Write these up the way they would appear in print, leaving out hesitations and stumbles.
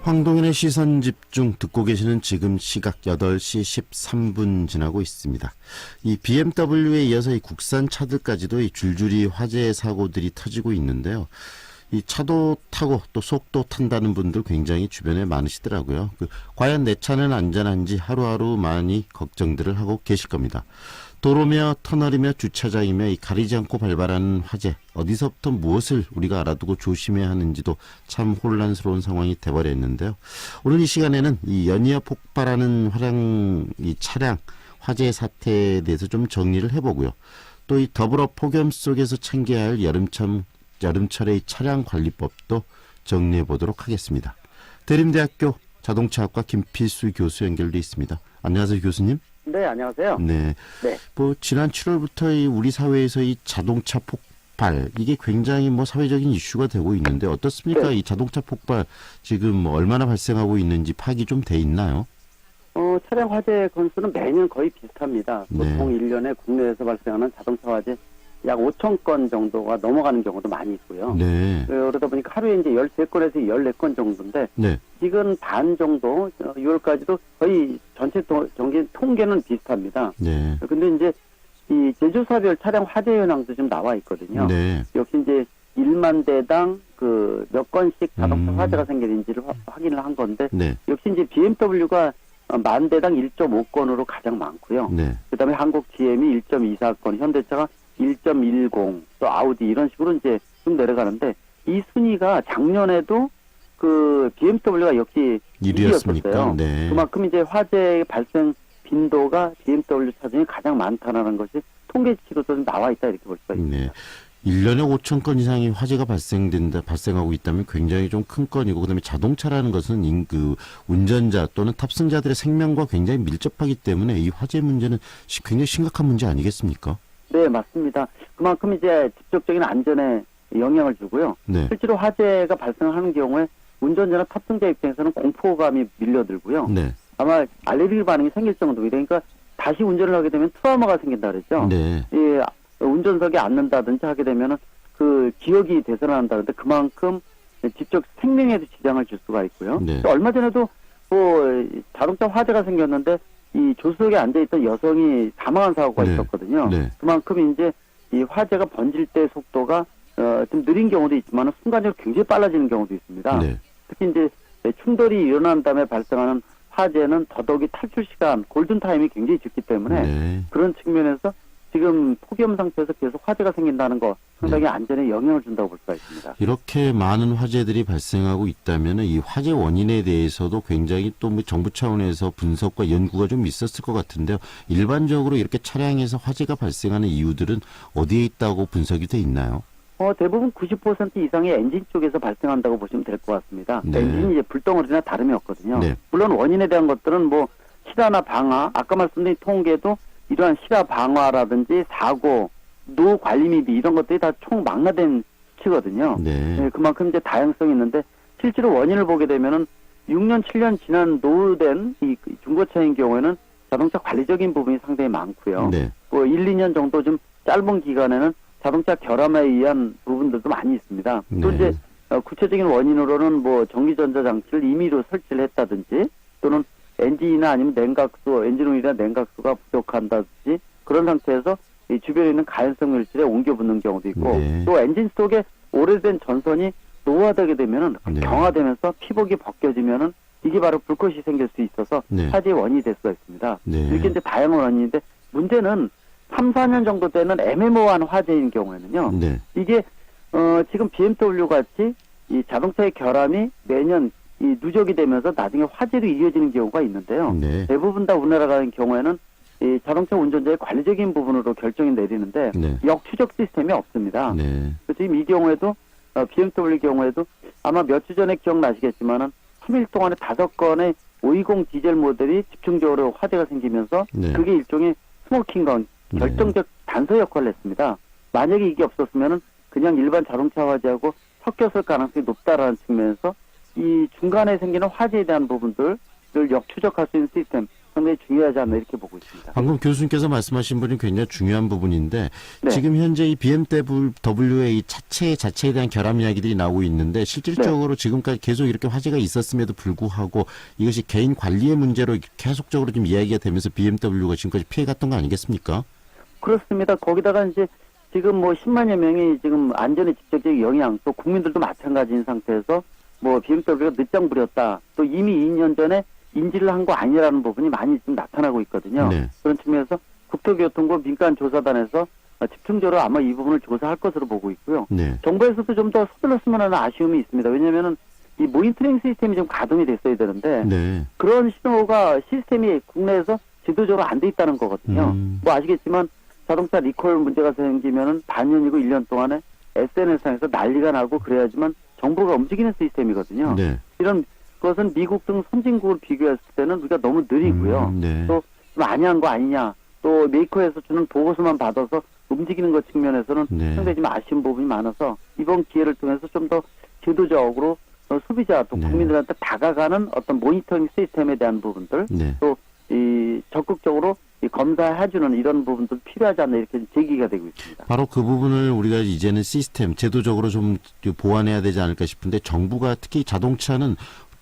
황동현의 시선집중 듣고 계시는 지금 시각 8시 13분 지나고 있습니다. 이 BMW에 이어서 이 국산 차들까지도 이 줄줄이 화재 사고들이 터지고 있는데요. 이 차도 타고 또 속도 탄다는 분들 굉장히 주변에 많으시더라고요. 과연 내 차는 안전한지 하루하루 많이 걱정들을 하고 계실 겁니다. 도로며 터널이며 주차장이며 가리지 않고 발발하는 화재, 어디서부터 무엇을 우리가 알아두고 조심해야 하는지도 참 혼란스러운 상황이 돼버렸는데요. 오늘 이 시간에는 이 연이어 폭발하는 이 차량 화재 사태에 대해서 좀 정리를 해보고요. 또 이 더불어 폭염 속에서 챙겨야 할 여름철의 차량 관리법도 정리해 보도록 하겠습니다. 대림대학교 자동차학과 김필수 교수 연결돼 있습니다. 안녕하세요, 교수님. 네, 안녕하세요. 네. 지난 7월부터 우리 사회에서 이 자동차 폭발, 이게 굉장히 사회적인 이슈가 되고 있는데 어떻습니까? 네. 이 자동차 폭발 지금 얼마나 발생하고 있는지 파악이 좀 돼 있나요? 차량 화재 건수는 매년 거의 비슷합니다. 보통 1년에 국내에서 발생하는 자동차 화재 약 5천 건 정도가 넘어가는 경우도 많이 있고요. 네. 그러다 보니까 하루에 이제 13건에서 14건 정도인데, 네. 지금 반 정도, 6월까지도 거의 전체 통계는 비슷합니다. 네. 근데 이제 이 제조사별 차량 화재 현황도 좀 나와 있거든요. 네. 역시 이제 1만 대당 몇 건씩 자동차 화재가 생기는지를 확인을 한 건데, 네. 역시 이제 BMW가 만 대당 1.5건으로 가장 많고요. 네. 그다음에 한국 GM이 1.24건, 현대차가 1.10, 또 아우디 이런 식으로 이제 좀 내려가는데, 이 순위가 작년에도 BMW가 역시 1위였어요. 네. 그만큼 이제 화재 발생 빈도가 BMW 차 중에 가장 많다는 것이 통계치로도 나와 있다, 이렇게 볼 수가 있습니다. 네. 1년에 5천 건 이상의 화재가 발생하고 있다면 굉장히 좀 큰 건이고, 그다음에 자동차라는 것은 운전자 또는 탑승자들의 생명과 굉장히 밀접하기 때문에 이 화재 문제는 굉장히 심각한 문제 아니겠습니까? 네, 맞습니다. 그만큼 이제 직접적인 안전에 영향을 주고요. 네. 실제로 화재가 발생하는 경우에 운전자나 탑승자 입장에서는 공포감이 밀려들고요. 네. 아마 알레르기 반응이 생길 정도로, 그러니까 다시 운전을 하게 되면 트라우마가 생긴다 그랬죠. 네. 예, 운전석에 앉는다든지 하게 되면은 기억이 되살아난다는데 그만큼 직접 생명에도 지장을 줄 수가 있고요. 네. 또 얼마 전에도 자동차 화재가 생겼는데 이 조수석에 앉아있던 여성이 사망한 사고가 네. 있었거든요. 네. 그만큼 이제 이 화재가 번질 때 속도가 좀 느린 경우도 있지만 순간적으로 굉장히 빨라지는 경우도 있습니다. 네. 특히 이제 충돌이 일어난 다음에 발생하는 화재는 더더욱이 탈출 시간, 골든타임이 굉장히 적기 때문에 네. 그런 측면에서 지금 폭염 상태에서 계속 화재가 생긴다는 거 상당히 안전에 영향을 준다고 볼 수가 있습니다. 이렇게 많은 화재들이 발생하고 있다면 이 화재 원인에 대해서도 굉장히 또 정부 차원에서 분석과 연구가 좀 있었을 것 같은데요. 일반적으로 이렇게 차량에서 화재가 발생하는 이유들은 어디에 있다고 분석이 돼 있나요? 대부분 90% 이상의 엔진 쪽에서 발생한다고 보시면 될 것 같습니다. 네. 엔진이 이제 불덩어리나 다름이 없거든요. 네. 물론 원인에 대한 것들은 실화나 방화, 아까 말씀드린 통계도 이러한 실화 방화라든지 사고, 노 관리 미비 이런 것들이 다 총 망라된 수치거든요. 네. 그만큼 이제 다양성이 있는데 실제로 원인을 보게 되면은 6년, 7년 지난 노후된 이 중고차인 경우에는 자동차 관리적인 부분이 상당히 많고요. 네. 1, 2년 정도 좀 짧은 기간에는 자동차 결함에 의한 부분들도 많이 있습니다. 또 네. 이제 구체적인 원인으로는 전기전자 장치를 임의로 설치를 했다든지 또는 엔진이나 아니면 엔진오일이나 냉각수가 부족한다든지 그런 상태에서 이 주변에 있는 가연성 물질에 옮겨 붙는 경우도 있고 네. 또 엔진 속에 오래된 전선이 노화되게 되면은 네. 경화되면서 피복이 벗겨지면은 이게 바로 불꽃이 생길 수 있어서 네. 화재의 원인이 될 수가 있습니다. 네. 이렇게 이제 다양한 원인인데 문제는 3, 4년 정도 되는 애매모호한 화재인 경우에는요. 네. 이게 지금 BMW 같이 이 자동차의 결함이 매년 이 누적이 되면서 나중에 화재로 이어지는 경우가 있는데요. 네. 대부분 다 우리나라의 경우에는 이 자동차 운전자의 관리적인 부분으로 결정이 내리는데 네. 역추적 시스템이 없습니다. 네. 그래서 지금 이 경우에도 BMW 경우에도 아마 몇 주 전에 기억나시겠지만은 3일 동안에 5건의 520 디젤 모델이 집중적으로 화재가 생기면서 네. 그게 일종의 스모킹건 결정적 단서 역할을 했습니다. 만약에 이게 없었으면은 그냥 일반 자동차 화재하고 섞였을 가능성이 높다라는 측면에서 이 중간에 생기는 화재에 대한 부분들을 역추적할 수 있는 시스템, 상당히 중요하지 않나 이렇게 보고 있습니다. 방금 교수님께서 말씀하신 부분이 굉장히 중요한 부분인데 네. 지금 현재 이 BMW의 이 자체에 대한 결함 이야기들이 나오고 있는데 실질적으로 지금까지 계속 이렇게 화제가 있었음에도 불구하고 이것이 개인 관리의 문제로 계속적으로 좀 이야기가 되면서 BMW가 지금까지 피해갔던 거 아니겠습니까? 그렇습니다. 거기다가 이제 지금 뭐 10만여 명이 지금 안전에 직접적인 영향, 또 국민들도 마찬가지인 상태에서 뭐 BMW가 늦장 부렸다. 또 이미 2년 전에 인지를 한 거 아니라는 부분이 많이 지금 나타나고 있거든요. 네. 그런 측면에서 국토교통부 민간조사단에서 집중적으로 아마 이 부분을 조사할 것으로 보고 있고요. 네. 정부에서도 좀 더 서둘렀으면 하는 아쉬움이 있습니다. 왜냐하면은 이 모니터링 시스템이 좀 가동이 됐어야 되는데 네. 그런 신호가 시스템이 국내에서 지도적으로 안 돼 있다는 거거든요. 뭐 아시겠지만 자동차 리콜 문제가 생기면은 반년이고 1년 동안에 SNS상에서 난리가 나고 그래야지만 정부가 움직이는 시스템이거든요. 네. 이런 것은 미국 등 선진국을 비교했을 때는 우리가 너무 느리고요. 네. 또 좀 안이한 거 아니냐. 또 메이커에서 주는 보고서만 받아서 움직이는 것 측면에서는 네. 상당히 좀 아쉬운 부분이 많아서 이번 기회를 통해서 좀 더 제도적으로 소비자 또 네. 국민들한테 다가가는 어떤 모니터링 시스템에 대한 부분들 네. 또 이 적극적으로 이 검사해주는 이런 부분도 필요하지 않나 이렇게 제기가 되고 있습니다. 바로 그 부분을 우리가 이제는 시스템, 제도적으로 좀 보완해야 되지 않을까 싶은데 정부가 특히 자동차는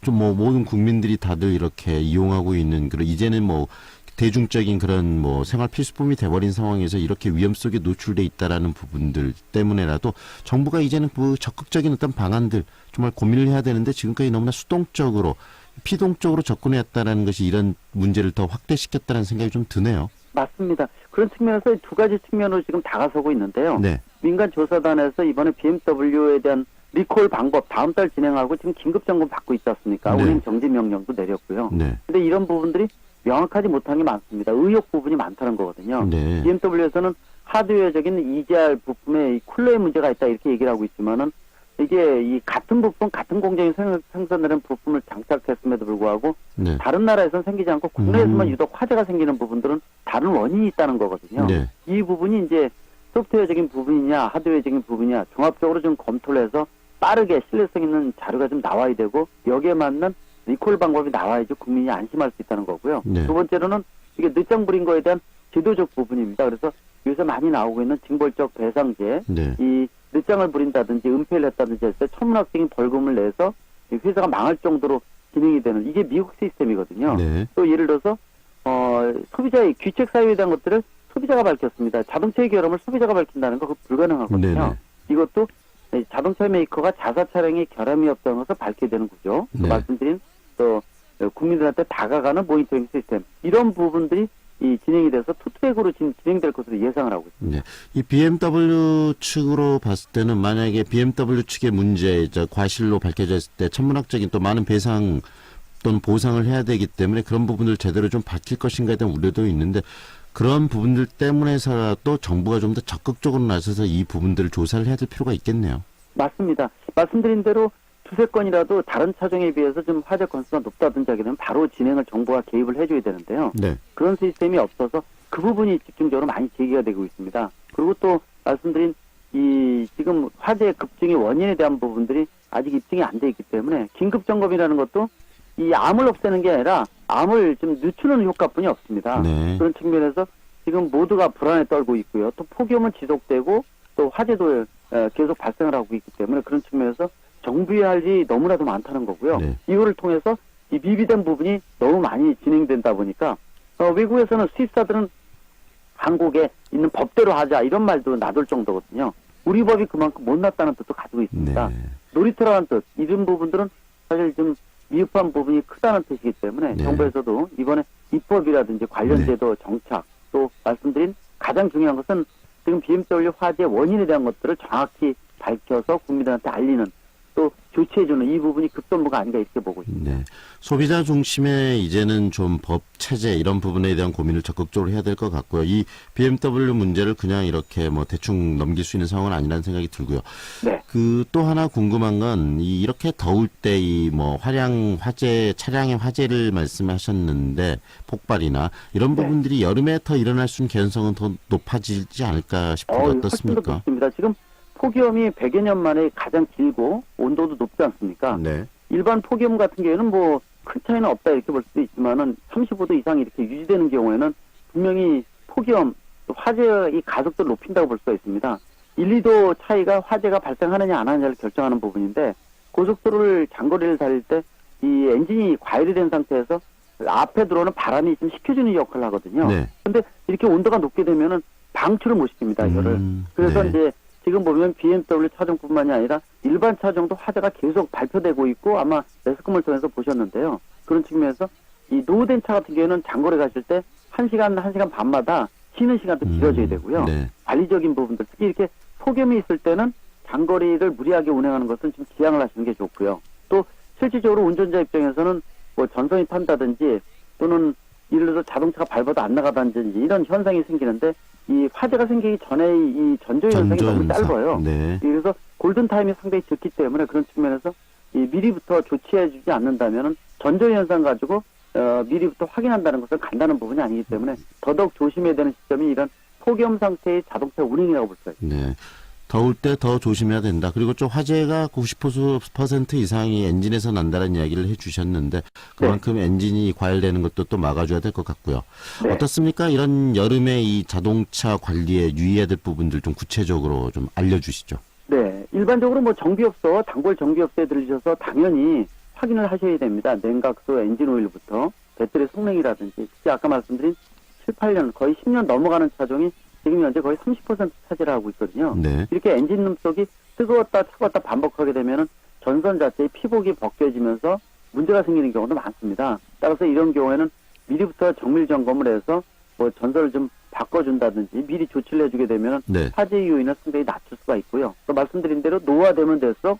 좀 뭐 모든 국민들이 다들 이렇게 이용하고 있는 그런 이제는 뭐 대중적인 그런 뭐 생활 필수품이 돼버린 상황에서 이렇게 위험 속에 노출돼 있다라는 부분들 때문에라도 정부가 이제는 그 적극적인 어떤 방안들 정말 고민을 해야 되는데 지금까지 너무나 수동적으로 피동적으로 접근했다라는 것이 이런 문제를 더 확대시켰다는 생각이 좀 드네요. 맞습니다. 그런 측면에서 두 가지 측면으로 지금 다가서고 있는데요. 네. 민간조사단에서 이번에 BMW에 대한 리콜 방법 다음 달 진행하고 지금 긴급 점검 받고 있지 않습니까? 네. 운행 정지 명령도 내렸고요. 네. 근데 이런 부분들이 명확하지 못한 게 많습니다. 의혹 부분이 많다는 거거든요. 네. BMW에서는 하드웨어적인 EGR 부품에 이 쿨러에 문제가 있다 이렇게 얘기를 하고 있지만은 이게 이 같은 부품, 같은 공장이 생산되는 부품을 장착했음에도 불구하고 네. 다른 나라에서는 생기지 않고 국내에서만 유독 화재가 생기는 부분들은 다른 원인이 있다는 거거든요. 네. 이 부분이 이제 소프트웨어적인 부분이냐 하드웨어적인 부분이냐 종합적으로 좀 검토를 해서 빠르게 신뢰성 있는 자료가 좀 나와야 되고 여기에 맞는 리콜 방법이 나와야지 국민이 안심할 수 있다는 거고요. 네. 두 번째로는 이게 늦장 부린 거에 대한 제도적 부분입니다. 그래서 요새 많이 나오고 있는 징벌적 배상제, 네. 이 늦장을 부린다든지 은폐를 했다든지 했을 때 천문학적인 벌금을 내서 이 회사가 망할 정도로 진행이 되는 이게 미국 시스템이거든요. 네. 또 예를 들어서 소비자의 귀책 사유에 대한 것들을 소비자가 밝혔습니다. 자동차의 결함을 소비자가 밝힌다는 거 그거 불가능하거든요. 네네. 이것도 자동차 메이커가 자사 차량에 결함이 없다는 것을 밝혀야 되는 거죠. 네. 말씀드린 또 국민들한테 다가가는 모니터링 시스템 이런 부분들이 이 진행이 돼서 투트랙으로 지금 진행될 것으로 예상을 하고 있습니다. 네. 이 BMW 측으로 봤을 때는 만약에 BMW 측의 문제, 과실로 밝혀졌을 때 천문학적인 또 많은 배상 또는 보상을 해야 되기 때문에 그런 부분을 제대로 좀 밝힐 것인가에 대한 우려도 있는데 그런 부분들 때문에서라도 정부가 좀 더 적극적으로 나서서 이 부분들을 조사를 해야 될 필요가 있겠네요. 맞습니다. 말씀드린 대로 두세 건이라도 다른 차종에 비해서 좀 화재 건수가 높다든지 하게 되면 바로 진행을 정부가 개입을 해줘야 되는데요. 네. 그런 시스템이 없어서 그 부분이 집중적으로 많이 제기가 되고 있습니다. 그리고 또 말씀드린 이 지금 화재 급증의 원인에 대한 부분들이 아직 입증이 안 돼 있기 때문에 긴급 점검이라는 것도 이 암을 없애는 게 아니라 암을 좀 늦추는 효과뿐이 없습니다. 네. 그런 측면에서 지금 모두가 불안에 떨고 있고요. 또 폭염은 지속되고 또 화재도 계속 발생을 하고 있기 때문에 그런 측면에서 정부의 할 일이 너무나도 많다는 거고요. 네. 이거를 통해서 이 미비된 부분이 너무 많이 진행된다 보니까 외국에서는 수입사들은 한국에 있는 법대로 하자 이런 말도 나돌 정도거든요. 우리 법이 그만큼 못났다는 뜻도 가지고 있습니다. 네. 놀이터라는 뜻 이런 부분들은 사실 좀 미흡한 부분이 크다는 뜻이기 때문에 네. 정부에서도 이번에 입법이라든지 관련 네. 제도 정착 또 말씀드린 가장 중요한 것은 지금 BMW 화재 원인에 대한 것들을 정확히 밝혀서 국민들한테 알리는 또 조치해주는 이 부분이 급선무가 아닌가 이렇게 보고 있습니다. 네. 소비자 중심의 이제는 좀 법 체제 이런 부분에 대한 고민을 적극적으로 해야 될 것 같고요. 이 BMW 문제를 그냥 이렇게 뭐 대충 넘길 수 있는 상황은 아니라는 생각이 들고요. 네. 그 또 하나 궁금한 건 이렇게 더울 때 이 뭐 차량의 화재를 말씀하셨는데 폭발이나 이런 네. 부분들이 여름에 더 일어날 수 있는 개연성은 더 높아지지 않을까 싶은데 훨씬 더 어떻습니까? 높습니다. 지금 폭염이 100여 년 만에 가장 길고 온도도 높지 않습니까? 네. 일반 폭염 같은 경우에는 뭐 큰 차이는 없다 이렇게 볼 수도 있지만은 35도 이상이 이렇게 유지되는 경우에는 분명히 폭염, 또 화재의 가속도를 높인다고 볼 수가 있습니다. 1, 2도 차이가 화재가 발생하느냐 안 하느냐를 결정하는 부분인데 고속도로를 장거리를 달릴 때 이 엔진이 과열이 된 상태에서 앞에 들어오는 바람이 좀 식혀주는 역할을 하거든요. 네. 근데 이렇게 온도가 높게 되면은 방출을 못 시킵니다, 이거를. 그래서 네. 이제 지금 보면 BMW 차종뿐만이 아니라 일반 차종도 화재가 계속 발표되고 있고 아마 매스컴을 통해서 보셨는데요. 그런 측면에서 이 노후된 차 같은 경우에는 장거리 가실 때 1시간, 1시간 반마다 쉬는 시간도 길어져야 되고요. 네. 관리적인 부분들, 특히 이렇게 폭염이 있을 때는 장거리를 무리하게 운행하는 것은 좀 지양을 하시는 게 좋고요. 또 실질적으로 운전자 입장에서는 뭐 전선이 탄다든지 또는 예를 들어서 자동차가 밟아도 안 나가다든지 이런 현상이 생기는데 이 화재가 생기기 전에 이 전조 현상이 너무 짧아요. 네. 그래서 골든타임이 상당히 적기 때문에 그런 측면에서 이 미리부터 조치해주지 않는다면은 전조 현상 가지고 미리부터 확인한다는 것은 간단한 부분이 아니기 때문에 더더욱 조심해야 되는 시점이 이런 폭염 상태의 자동차 운행이라고 볼 수가 있습니다. 네. 더울 때 더 조심해야 된다. 그리고 좀 화재가 90% 이상이 엔진에서 난다는 이야기를 해주셨는데 그만큼 엔진이 과열되는 것도 또 막아줘야 될 것 같고요. 네. 어떻습니까? 이런 여름에 이 자동차 관리에 유의해야 될 부분들 좀 구체적으로 좀 알려주시죠. 네, 일반적으로 뭐 정비업소, 단골 정비업소에 들으셔서 당연히 확인을 하셔야 됩니다. 냉각수, 엔진 오일부터 배터리 성능이라든지 특히 아까 말씀드린 7, 8년 거의 10년 넘어가는 차종이 지금 현재 거의 30% 차지를 하고 있거든요. 네. 이렇게 엔진룸 속이 뜨거웠다 차가웠다 반복하게 되면은 전선 자체의 피복이 벗겨지면서 문제가 생기는 경우도 많습니다. 따라서 이런 경우에는 미리부터 정밀 점검을 해서 뭐 전선을 좀 바꿔준다든지 미리 조치를 해주게 되면 네. 화재 요인을 상당히 낮출 수가 있고요. 또 말씀드린 대로 노화되면 될수록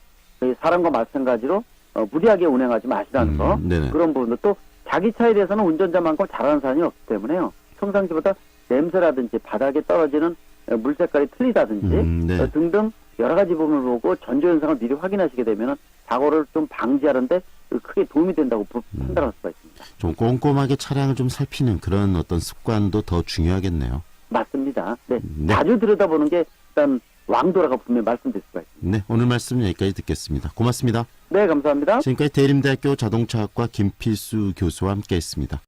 사람과 마찬가지로 무리하게 운행하지 마시라는 거 네네. 그런 부분도 또 자기 차에 대해서는 운전자만큼 잘하는 사람이 없기 때문에요. 평상시보다 냄새라든지 바닥에 떨어지는 물 색깔이 틀리다든지 네. 등등 여러 가지 부분을 보고 전조 현상을 미리 확인하시게 되면 사고를 좀 방지하는데 크게 도움이 된다고 판단할 수가 있습니다. 좀 꼼꼼하게 차량을 좀 살피는 그런 어떤 습관도 더 중요하겠네요. 맞습니다. 네. 네. 자주 들여다보는 게 일단 왕도라고 분명히 말씀드릴 수가 있습니다. 네, 오늘 말씀 여기까지 듣겠습니다. 고맙습니다. 네, 감사합니다. 지금까지 대림대학교 자동차학과 김필수 교수와 함께했습니다.